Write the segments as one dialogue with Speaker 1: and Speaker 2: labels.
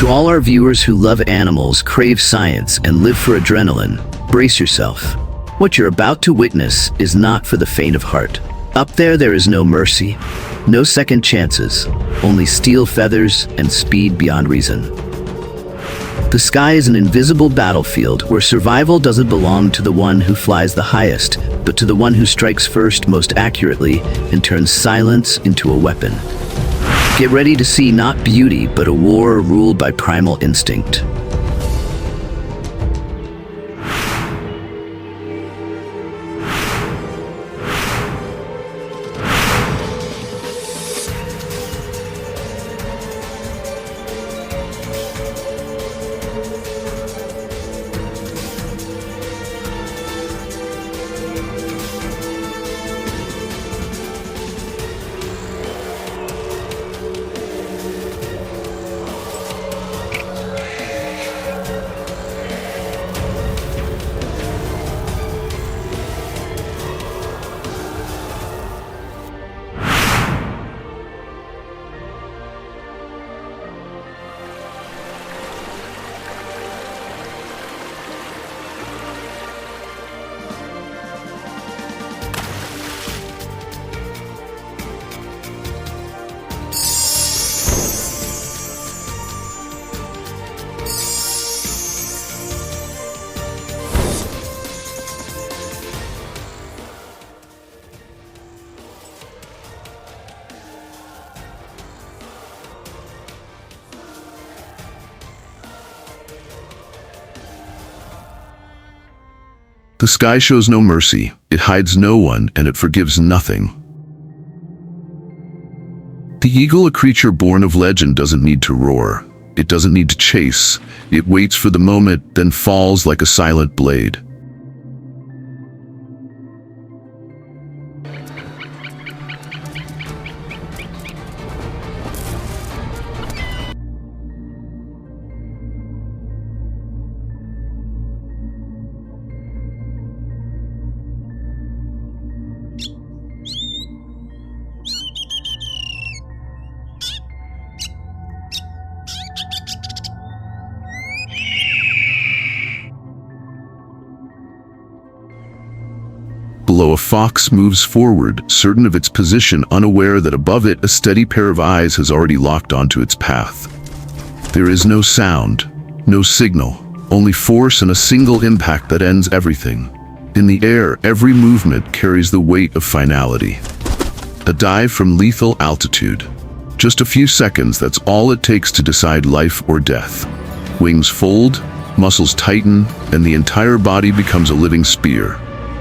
Speaker 1: To all our viewers who love animals, crave science, and live for adrenaline, brace yourself. What you're about to witness is not for the faint of heart. Up there is no mercy, no second chances, only steel feathers and speed beyond reason. The sky is an invisible battlefield where survival doesn't belong to the one who flies the highest, but to the one who strikes first most accurately and turns silence into a weapon. Get ready to see not beauty, but a war ruled by primal instinct.
Speaker 2: The sky shows no mercy, it hides no one, and it forgives nothing. The eagle, a creature born of legend, doesn't need to roar. It doesn't need to chase. It waits for the moment, then falls like a silent blade. Below, a fox moves forward, certain of its position, unaware that above it a steady pair of eyes has already locked onto its path. There is no sound, no signal, only force and a single impact that ends everything. In the air, every movement carries the weight of finality. A dive from lethal altitude. Just a few seconds, that's all it takes to decide life or death. Wings fold, muscles tighten, and the entire body becomes a living spear.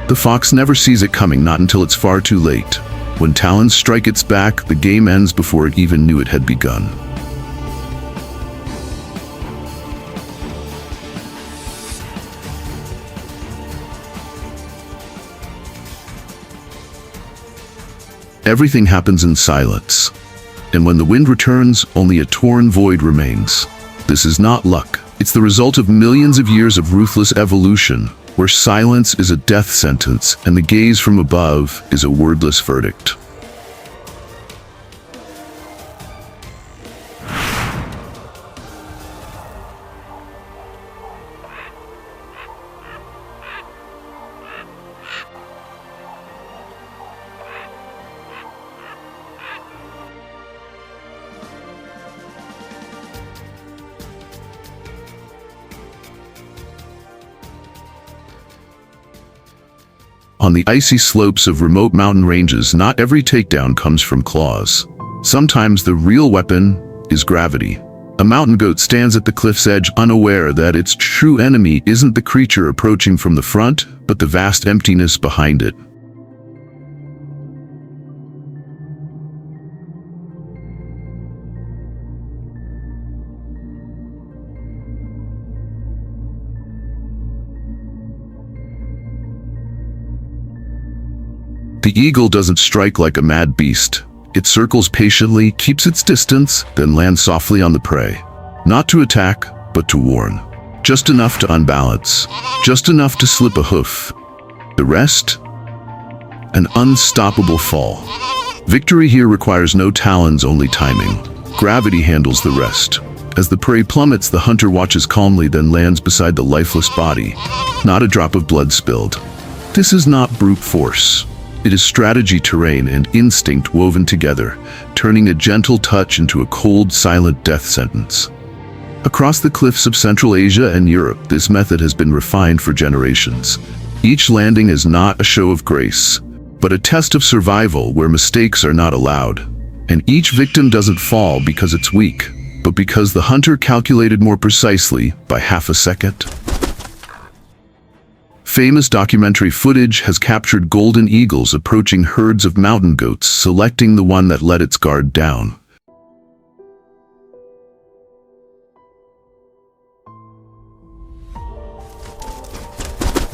Speaker 2: The fox never sees it coming, not until it's far too late. When talons strike its back, the game ends before it even knew it had begun. Everything happens in silence. And when the wind returns, only a torn void remains. This is not luck. It's the result of millions of years of ruthless evolution, where silence is a death sentence and the gaze from above is a wordless verdict. On the icy slopes of remote mountain ranges, not every takedown comes from claws. Sometimes the real weapon is gravity. A mountain goat stands at the cliff's edge, unaware that its true enemy isn't the creature approaching from the front, but the vast emptiness behind it. The eagle doesn't strike like a mad beast. It circles patiently, keeps its distance, then lands softly on the prey. Not to attack, but to warn. Just enough to unbalance. Just enough to slip a hoof. The rest? An unstoppable fall. Victory here requires no talons, only timing. Gravity handles the rest. As the prey plummets, the hunter watches calmly, then lands beside the lifeless body. Not a drop of blood spilled. This is not brute force. It is strategy, terrain, and instinct woven together, turning a gentle touch into a cold, silent death sentence. Across the cliffs of Central Asia and Europe, this method has been refined for generations. Each landing is not a show of grace, but a test of survival where mistakes are not allowed. And each victim doesn't fall because it's weak, but because the hunter calculated more precisely by half a second. Famous documentary footage has captured golden eagles approaching herds of mountain goats, selecting the one that let its guard down.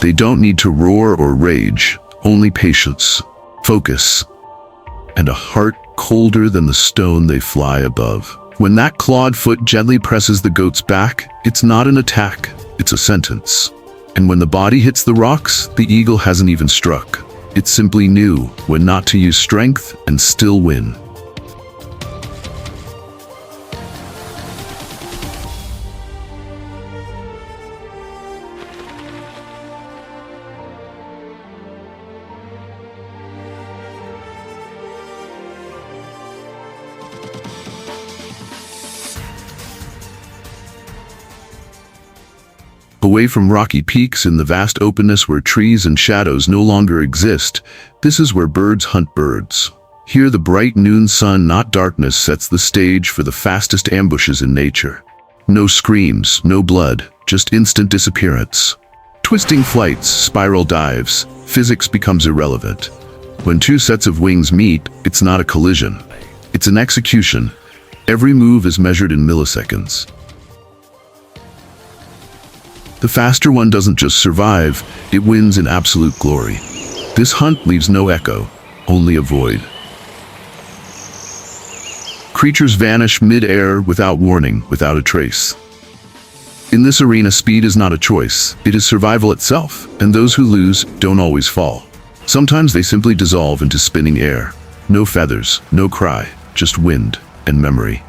Speaker 2: They don't need to roar or rage, only patience, focus, and a heart colder than the stone they fly above. When that clawed foot gently presses the goat's back, it's not an attack, it's a sentence. And when the body hits the rocks, the eagle hasn't even struck. It simply knew when not to use strength and still win. Away from rocky peaks in the vast openness where trees and shadows no longer exist, this is where birds hunt birds. Here the bright noon sun, not darkness, sets the stage for the fastest ambushes in nature. No screams, no blood, just instant disappearance. Twisting flights, spiral dives, physics becomes irrelevant. When two sets of wings meet, it's not a collision. It's an execution. Every move is measured in milliseconds. The faster one doesn't just survive, it wins in absolute glory. This hunt leaves no echo, only a void. Creatures vanish mid-air without warning, without a trace. In this arena, speed is not a choice, it is survival itself, and those who lose don't always fall. Sometimes they simply dissolve into spinning air. No feathers, no cry, just wind and memory.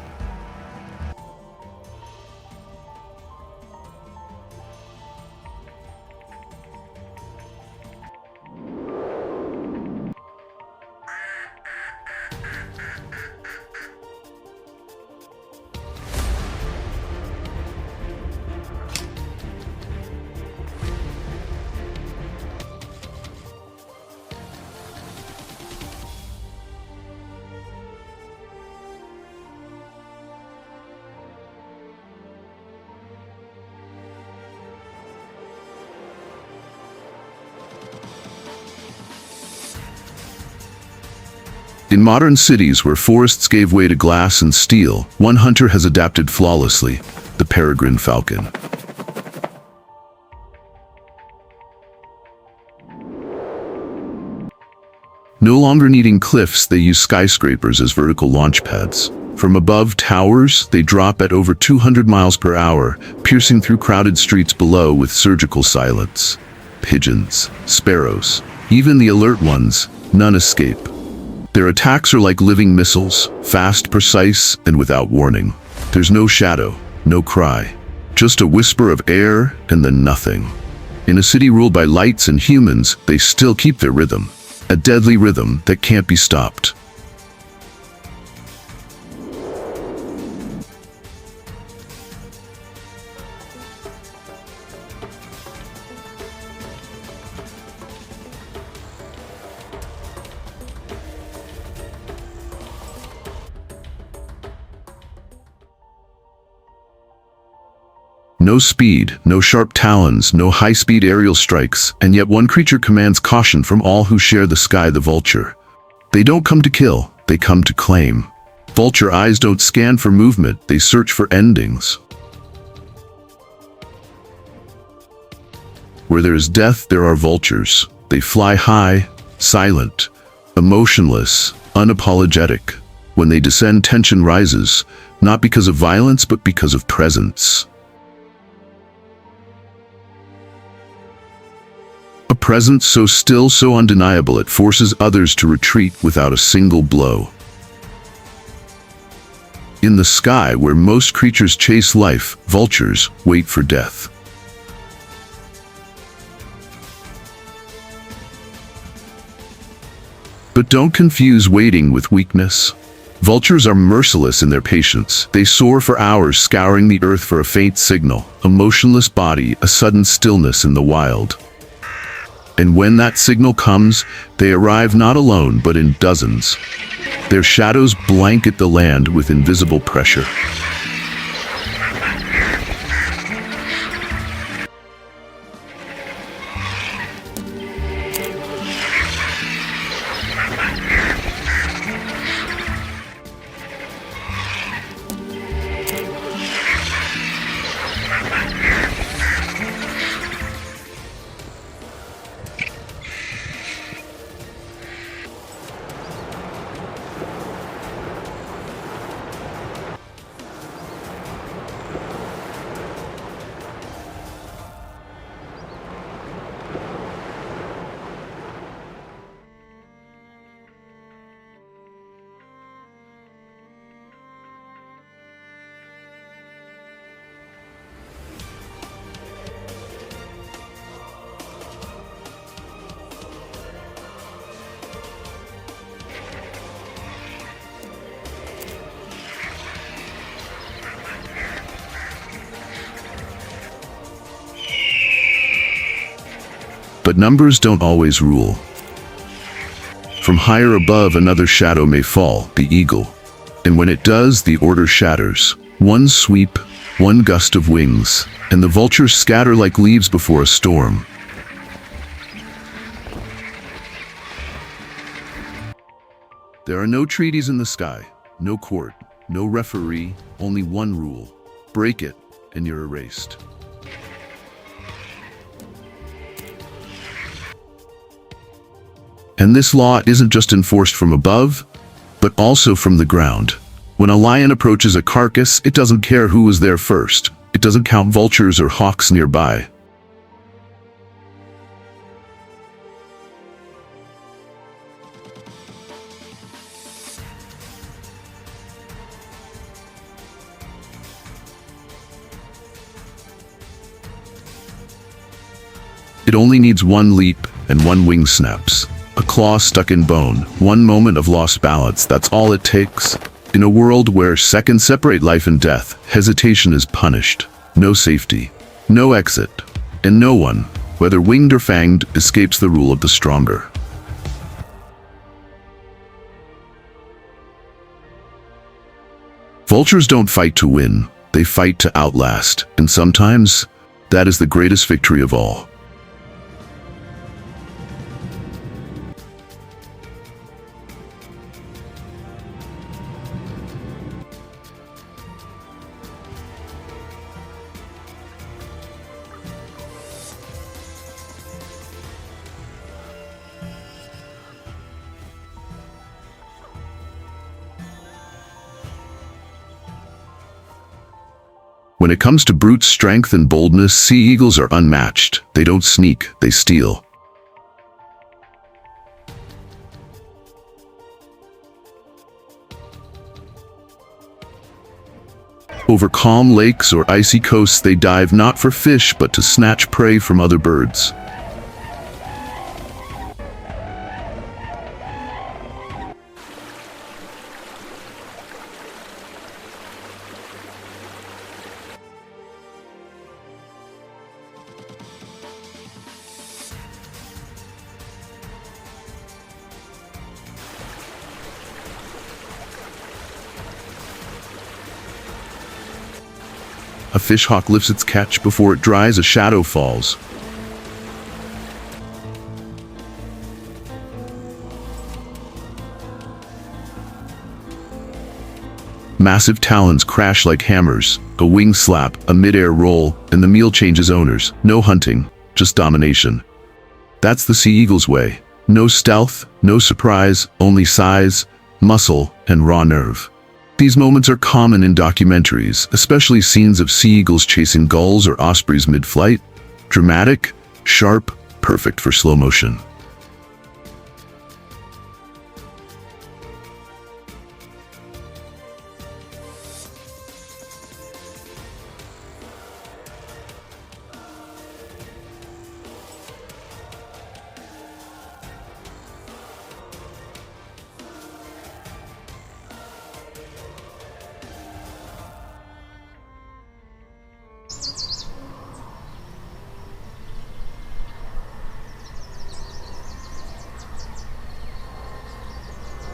Speaker 2: In modern cities where forests gave way to glass and steel, one hunter has adapted flawlessly: the peregrine falcon. No longer needing cliffs, they use skyscrapers as vertical launch pads. From above towers, they drop at over 200 miles per hour, piercing through crowded streets below with surgical silence. Pigeons, sparrows, even the alert ones, none escape. Their attacks are like living missiles, fast, precise, and without warning. There's no shadow, no cry, just a whisper of air and then nothing. In a city ruled by lights and humans, they still keep their rhythm, a deadly rhythm that can't be stopped. No speed, no sharp talons, no high-speed aerial strikes, and yet one creature commands caution from all who share the sky: the vulture. They don't come to kill, they come to claim. Vulture eyes don't scan for movement, they search for endings. Where there is death, there are vultures. They fly high, silent, emotionless, unapologetic. When they descend, tension rises, not because of violence, but because of presence. A presence so still, so undeniable, it forces others to retreat without a single blow. In the sky, where most creatures chase life, vultures wait for death. But don't confuse waiting with weakness. Vultures are merciless in their patience. They soar for hours, scouring the earth for a faint signal, a motionless body, a sudden stillness in the wild. And when that signal comes, they arrive not alone, but in dozens. Their shadows blanket the land with invisible pressure. But numbers don't always rule. From higher above, another shadow may fall, the eagle. And when it does, the order shatters. One sweep, one gust of wings, and the vultures scatter like leaves before a storm. There are no treaties in the sky, no court, no referee, only one rule. Break it, and you're erased. And this law isn't just enforced from above, but also from the ground. When a lion approaches a carcass, it doesn't care who was there first. It doesn't count vultures or hawks nearby. It only needs one leap and one wing snaps. A claw stuck in bone, one moment of lost balance, that's all it takes. In a world where seconds separate life and death, hesitation is punished. No safety, no exit, and no one, whether winged or fanged, escapes the rule of the stronger. Vultures don't fight to win, they fight to outlast, and sometimes, that is the greatest victory of all. When it comes to brute strength and boldness, sea eagles are unmatched. They don't sneak, they steal. Over calm lakes or icy coasts, they dive not for fish, but to snatch prey from other birds. A fishhawk lifts its catch. Before it dries, a shadow falls. Massive talons crash like hammers, a wing slap, a mid-air roll, and the meal changes owners. No hunting, just domination. That's the sea eagle's way. No stealth, no surprise, only size, muscle, and raw nerve. These moments are common in documentaries, especially scenes of sea eagles chasing gulls or ospreys mid-flight. Dramatic, sharp, perfect for slow motion.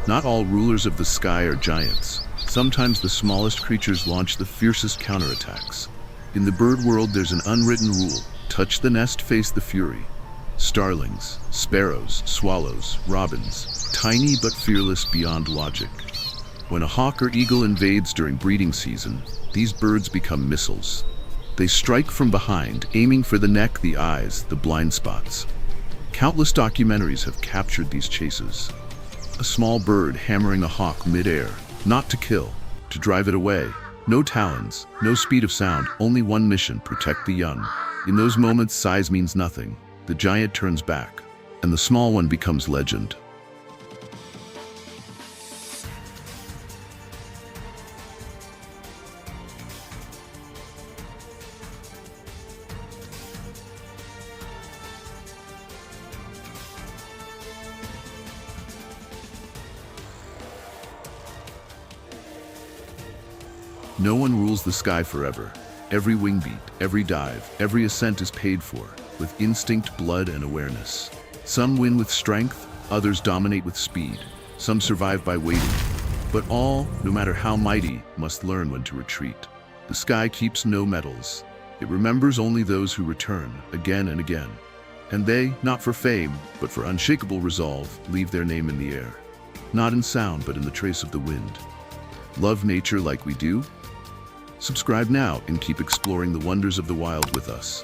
Speaker 2: Not all rulers of the sky are giants. Sometimes the smallest creatures launch the fiercest counterattacks. In the bird world, there's an unwritten rule. Touch the nest, face the fury. Starlings, sparrows, swallows, robins, tiny but fearless beyond logic. When a hawk or eagle invades during breeding season, these birds become missiles. They strike from behind, aiming for the neck, the eyes, the blind spots. Countless documentaries have captured these chases. A small bird hammering a hawk mid-air, not to kill, to drive it away. No talons, no speed of sound, only one mission: protect the young. In those moments, size means nothing. The giant turns back, and the small one becomes legend. No one rules the sky forever. Every wing beat, every dive, every ascent is paid for, with instinct, blood, and awareness. Some win with strength, others dominate with speed. Some survive by waiting. But all, no matter how mighty, must learn when to retreat. The sky keeps no medals. It remembers only those who return, again and again. And they, not for fame, but for unshakable resolve, leave their name in the air. Not in sound, but in the trace of the wind. Love nature like we do? Subscribe now and keep exploring the wonders of the wild with us.